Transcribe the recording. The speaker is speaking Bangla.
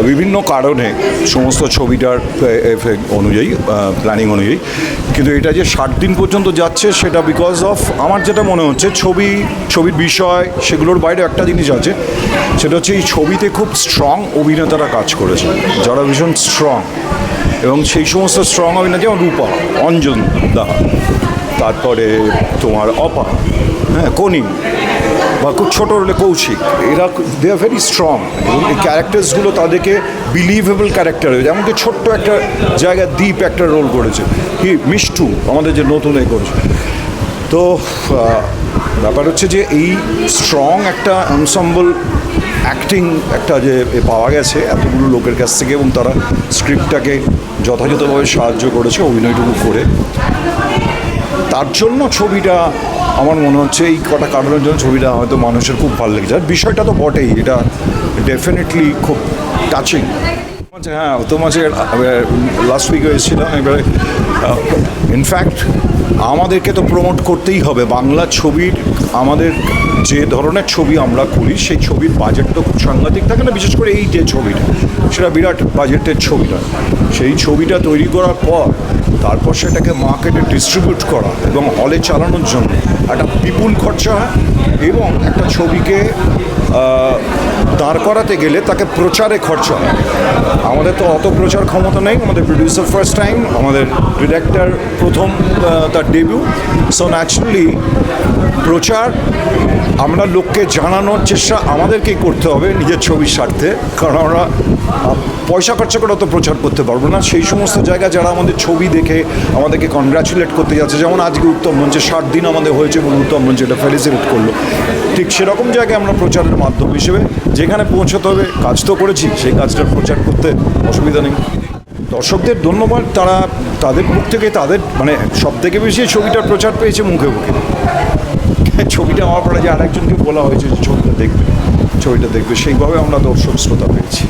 বিভিন্ন কারণে সমস্ত ছবিটার এফেক্ট অনুযায়ী প্ল্যানিং অনুযায়ী, কিন্তু এটা যে 60 দিন পর্যন্ত যাচ্ছে সেটা বিকজ অফ আমার যেটা মনে হচ্ছে ছবির বিষয় সেগুলোর বাইরে একটা জিনিস আছে, সেটা হচ্ছে এই ছবিতে খুব স্ট্রং অভিনেতারা কাজ করেছে, যারা ভীষণ স্ট্রং, এবং সেই সমস্ত স্ট্রং অভিনেতা যেমন রূপা, অঞ্জন দা, তারপরে তোমার অপা, হ্যাঁ, কনি, বা খুব ছোটো হলে কৌশিক, এরা দে আর ভেরি স্ট্রং, এবং এই ক্যারেক্টার্সগুলো তাদেরকে বিলিভেবল ক্যারেক্টার হয়েছে। এমনকি ছোট্ট একটা জায়গায় দ্বীপ একটা রোল করেছে, কি মিষ্টু আমাদের যে নতুন এ করেছে। তো ব্যাপার হচ্ছে যে এই স্ট্রং একটা এনসেম্বল অ্যাক্টিং একটা যে পাওয়া গেছে এতগুলো লোকের কাছ থেকে, এবং তারা স্ক্রিপ্টটাকে যথাযথভাবে সাহায্য করেছে অভিনয়টুকু করে, তার জন্য ছবিটা আমার মনে হচ্ছে এই কটা কারণের জন্য ছবিটা হয়তো মানুষের খুব ভালো লেগেছে। আর বিষয়টা তো বটেই, এটা ডেফিনেটলি খুব টাচিং। হ্যাঁ, তোমার লাস্ট উইকে এসেছিলাম এবারে। ইনফ্যাক্ট আমাদেরকে তো প্রমোট করতেই হবে বাংলা ছবির। আমাদের যে ধরনের ছবি আমরা করি সেই ছবির বাজেট তো খুব সাংঘাতিক থাকে না, বিশেষ করে এই যে ছবিটা, সেটা বিরাট বাজেটের ছবিটা। সেই ছবিটা তৈরি করার পর তারপর সেটাকে মার্কেটে ডিস্ট্রিবিউট করা এবং হলে চালানোর জন্য একটা বিপুল খরচা হয়, এবং একটা ছবিকে দাঁড় করাতে গেলে তাকে প্রচারে খরচা হয়। আমাদের তো অত প্রচার ক্ষমতা নেই, আমাদের প্রডিউসার ফার্স্ট টাইম, আমাদের ডিরেক্টর প্রথম তার ডেবিউ, সো ন্যাচারালি প্রচার আমরা লোককে জানানোর চেষ্টা আমাদেরকেই করতে হবে নিজের ছবির স্বার্থে, কারণ আমরা পয়সা খরচা করে অত প্রচার করতে পারবো না। সেই সমস্ত জায়গায় যারা আমাদের ছবি দেখে আমাদেরকে কনগ্র্যাচুলেট করতে যাচ্ছে, যেমন আজকে উত্তম মঞ্চে 60 দিন আমাদের হয়েছে এবং উত্তম মঞ্চে এটা ফেলিসিটেট করলো, ঠিক সেরকম জায়গায় আমরা প্রচারের মাধ্যম হিসেবে যেখানে পৌঁছতে হবে কাজ তো করেছি, সেই কাজটার প্রচার করতে অসুবিধা নেই। দর্শকদের ধন্যবাদ, তারা তাদের মুখ থেকে তাদের মানে সব থেকে বেশি ছবিটার প্রচার পেয়েছে মুখে মুখে। ছবিটা আমার পরে যে আরেকজনকে বলা হয়েছে যে ছবিটা দেখবে, সেইভাবে আমরা দর্শক শ্রোতা পেয়েছি।